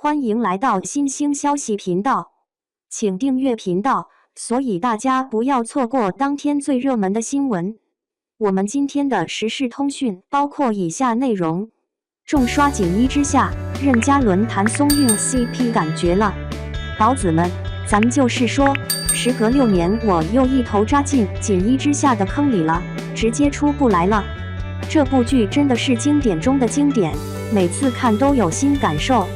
欢迎来到新兴消息频道，请订阅频道，所以大家不要错过当天最热门的新闻。我们今天的时事通讯包括以下内容：众刷锦衣之下，任嘉伦谭松韵 CP 感觉了。宝子们，咱就是说，时隔6年，我又一头扎进锦衣之下的坑里了，直接出不来了。这部剧真的是经典中的经典，每次看都有新感受。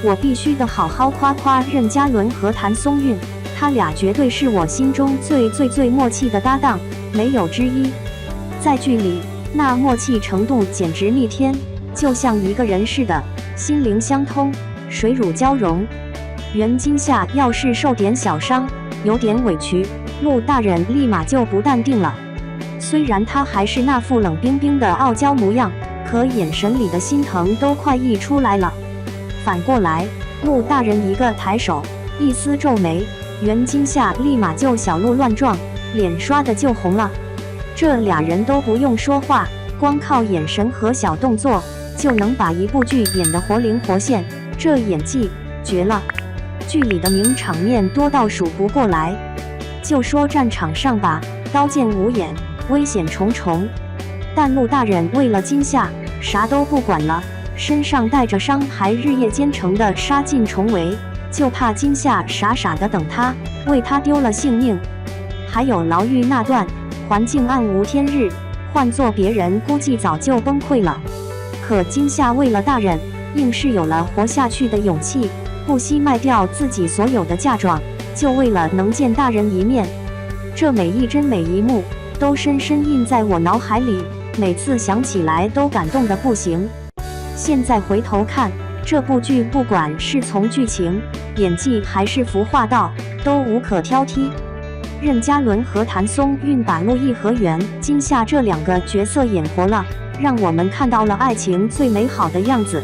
我必须得好好夸夸任嘉伦和谭松韵，他俩绝对是我心中最默契的搭档，没有之一。在剧里，那默契程度简直逆天，就像一个人似的，心灵相通，水乳交融。袁今夏要是受点小伤，有点委屈，陆大人立马就不淡定了。虽然他还是那副冷冰冰的傲娇模样，可眼神里的心疼都快溢出来了。反过来，陆大人一个抬手，一丝皱眉，袁今夏立马就小鹿乱撞，脸刷的就红了。这俩人都不用说话，光靠眼神和小动作，就能把一部剧演得活灵活现，这演技绝了。剧里的名场面多到数不过来，就说战场上吧，刀剑无眼，危险重重。但陆大人为了今夏，啥都不管了。身上带着伤，还日夜兼程的杀进重围，就怕今夏傻傻的等他，为他丢了性命。还有牢狱那段，环境暗无天日，换做别人估计早就崩溃了。可今夏为了大人，硬是有了活下去的勇气，不惜卖掉自己所有的嫁妆，就为了能见大人一面。这每一帧每一幕，都深深印在我脑海里，每次想起来都感动得不行。现在回头看，这部剧不管是从剧情、演技还是服化道，都无可挑剔。任嘉伦和谭松韵把陆毅和袁今夏这2个角色演活了，让我们看到了爱情最美好的样子。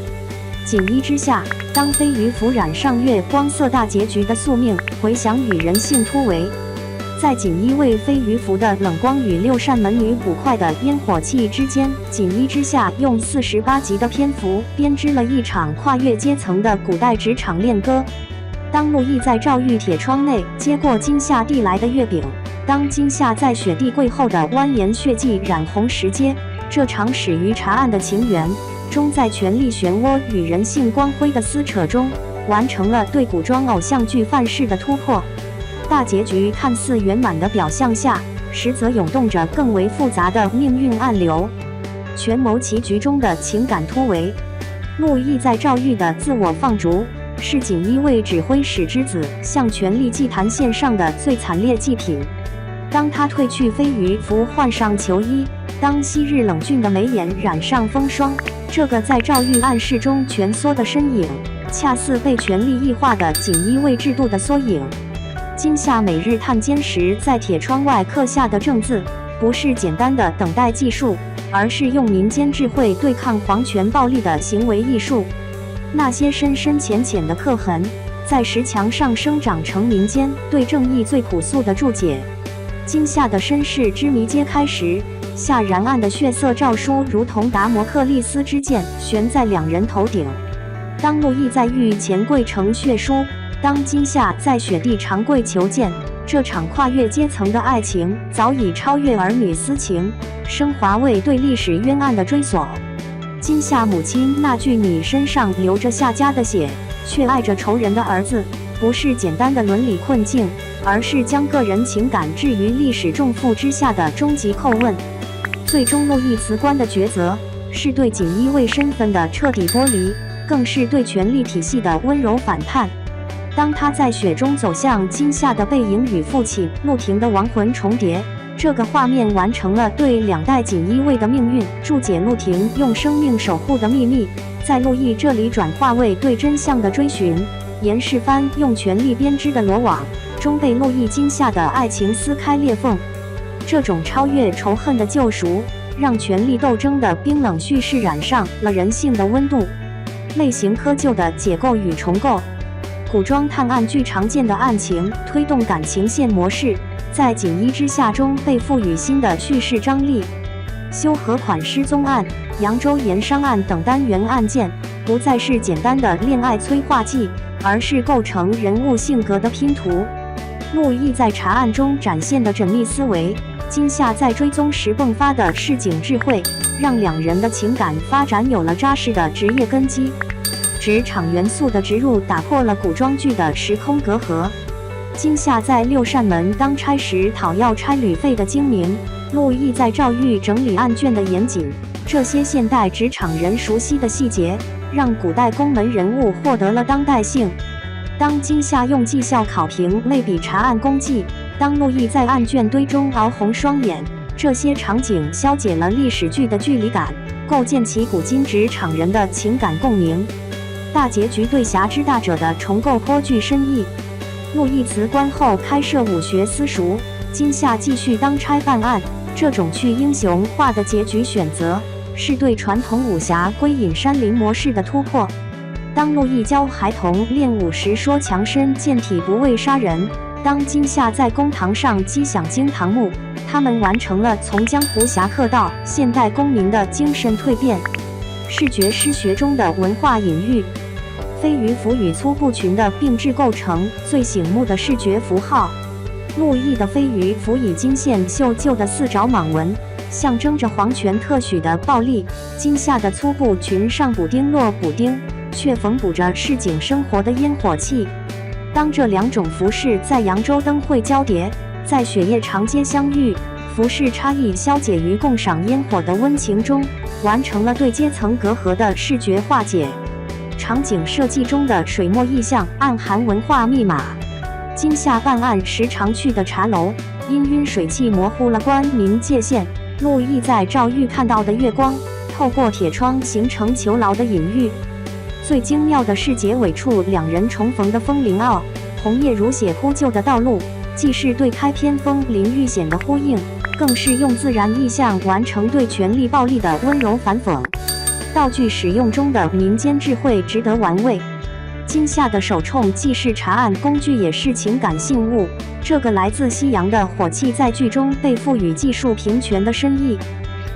锦衣之下，当飞鱼服染上月光色大结局的宿命，回响与人性突围。在锦衣卫飞鱼服的冷光与6扇门女捕快的烟火气之间，锦衣之下用48集的篇幅编织了一场跨越阶层的古代职场恋歌。当陆毅在赵玉铁窗内接过今夏递来的月饼，当今夏在雪地跪后的蜿蜒血迹染红石阶，这场始于查案的情缘，终在权力漩涡与人性光辉的撕扯中，完成了对古装偶像剧范式的突破。大结局看似圆满的表象下，实则涌动着更为复杂的命运暗流。权谋棋局中的情感突围，陆毅在赵玉的自我放逐，是锦衣卫指挥使之子向权力祭坛献上的最惨烈祭品。当他褪去飞鱼服，换上球衣，当昔日冷峻的眉眼染上风霜，这个在赵玉暗室中蜷缩的身影，恰似被权力异化的锦衣卫制度的缩影。今夏每日探监时在铁窗外刻下的正字，不是简单的等待技术，而是用民间智慧对抗皇权暴力的行为艺术。那些深深浅浅的刻痕，在石墙上生长成民间对正义最朴素的注解。今夏的身世之谜揭开时，夏然案的血色诏书如同达摩克利斯之剑悬在2人头顶。当陆毅在狱前跪呈血书，当今夏在雪地长跪求见，这场跨越阶层的爱情早已超越儿女私情，升华为对历史冤案的追索。今夏母亲那句“你身上流着夏家的血，却爱着仇人的儿子”，不是简单的伦理困境，而是将个人情感置于历史重负之下的终极叩问。最终陆毅辞官的抉择，是对锦衣卫身份的彻底剥离，更是对权力体系的温柔反叛。当他在雪中走向今夏的背影与父亲陆廷的亡魂重叠，这个画面完成了对2代锦衣卫的命运注解。陆廷用生命守护的秘密，在陆毅这里转化为对真相的追寻。严世蕃用权力编织的罗网，终被陆毅今夏的爱情撕开裂缝。这种超越仇恨的救赎，让权力斗争的冰冷叙事染上了人性的温度。类型窠臼的解构与重构，古装探案剧常见的案情推动感情线模式，在锦衣之下中被赋予新的叙事张力。修和款失踪案、扬州盐商案等单元案件，不再是简单的恋爱催化剂，而是构成人物性格的拼图。陆毅在查案中展现的缜密思维，金夏在追踪时迸发的市井智慧，让两人的情感发展有了扎实的职业根基。职场元素的植入打破了古装剧的时空隔阂。金夏在六扇门当差时讨要差旅费的精明，陆毅在赵玉整理案卷的严谨，这些现代职场人熟悉的细节，让古代宫门人物获得了当代性。当金夏用绩效考评类比查案功绩，当陆毅在案卷堆中熬红双眼，这些场景消解了历史剧的距离感，构建起古今职场人的情感共鸣。大结局对侠之大者的重构颇具深意。陆毅辞官后开设武学私塾，金夏继续当差办案，这种去英雄化的结局选择，是对传统武侠归隐山林模式的突破。当陆毅教孩童练武时说强身健体不畏杀人，当金夏在公堂上击响惊堂木，他们完成了从江湖侠客到现代公民的精神蜕变。视觉诗学中的文化隐喻，飞鱼符与粗布裙的并置构成最醒目的视觉符号。陆毅的飞鱼符以金线绣就的四爪蟒纹，象征着皇权特许的暴力；金夏的粗布裙上补丁落补丁，却缝补着市井生活的烟火气。当这两种服饰在扬州灯会交叠，在雪夜长街相遇，服饰差异消解于共赏烟火的温情中，完成了对阶层隔阂的视觉化解。场景设计中的水墨意象暗含文化密码。金夏办案时常去的茶楼，氤氲水汽模糊了官民界限。陆毅在赵玉看到的月光，透过铁窗形成囚牢的隐喻。最精妙的是结尾处两人重逢的风铃坳，红叶如血呼救的道路，既是对开篇风铃遇险的呼应，更是用自然意象完成对权力暴力的温柔反讽。道具使用中的民间智慧值得玩味。金夏的手铳既是查案工具，也是情感信物。这个来自西洋的火器在剧中被赋予技术平权的深意。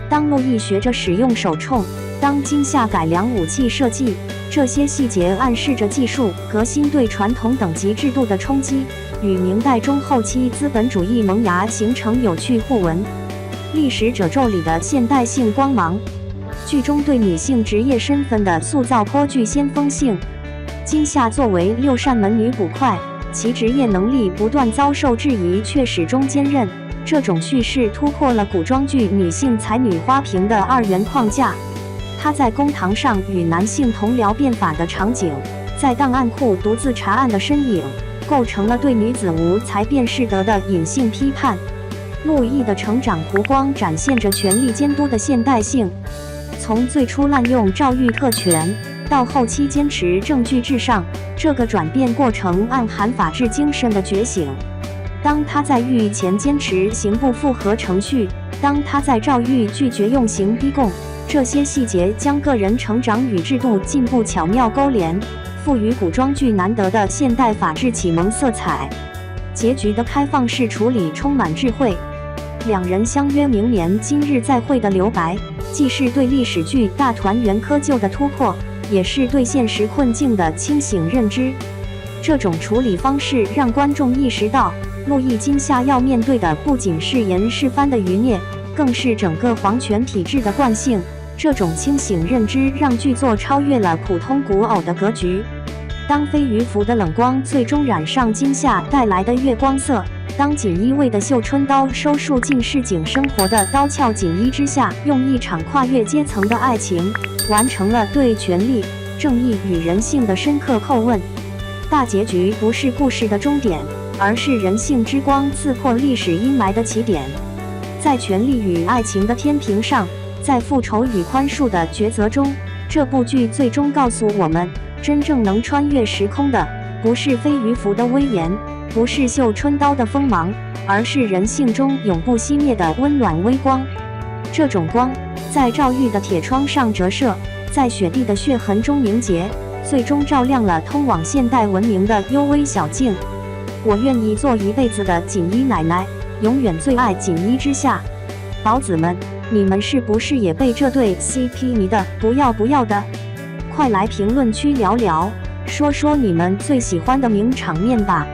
当陆毅学着使用手铳，当金夏改良武器设计，这些细节暗示着技术革新对传统等级制度的冲击，与明代中后期资本主义萌芽形成有趣互文。历史褶皱里的现代性光芒，剧中对女性职业身份的塑造颇具先锋性。金夏作为六扇门女捕快，其职业能力不断遭受质疑，却始终坚韧。这种叙事突破了古装剧女性才女花瓶的二元框架。她在公堂上与男性同僚辩法的场景，在档案库独自查案的身影，构成了对女子无才便是德的隐性批判。陆毅的成长弧光展现着权力监督的现代性，从最初滥用赵玉特权，到后期坚持证据至上，这个转变过程暗含法治精神的觉醒。当他在狱前坚持刑不复核程序，当他在赵玉拒绝用刑逼供，这些细节将个人成长与制度进步巧妙勾连，赋予古装剧难得的现代法治启蒙色彩。结局的开放式处理充满智慧。两人相约明年今日再会的留白，既是对历史剧大团圆窠臼的突破，也是对现实困境的清醒认知。这种处理方式让观众意识到，陆毅今夏要面对的不仅是严世蕃的余孽，更是整个皇权体制的惯性。这种清醒认知让剧作超越了普通古偶的格局。当飞鱼符的冷光最终染上金夏带来的月光色，当锦衣卫的绣春刀收束进市井生活的刀鞘锦衣之下，用一场跨越阶层的爱情，完成了对权力、正义与人性的深刻叩问。大结局不是故事的终点，而是人性之光刺破历史阴霾的起点。在权力与爱情的天平上，在复仇与宽恕的抉择中，这部剧最终告诉我们，真正能穿越时空的，不是飞鱼符的威严，不是绣春刀的锋芒，而是人性中永不熄灭的温暖微光。这种光，在赵玉的铁窗上折射，在雪地的血痕中凝结，最终照亮了通往现代文明的幽微小径。我愿意做一辈子的锦衣奶奶，永远最爱锦衣之下。宝子们，你们是不是也被这对 CP 迷的不要不要的？快来评论区聊聊，说说你们最喜欢的名场面吧。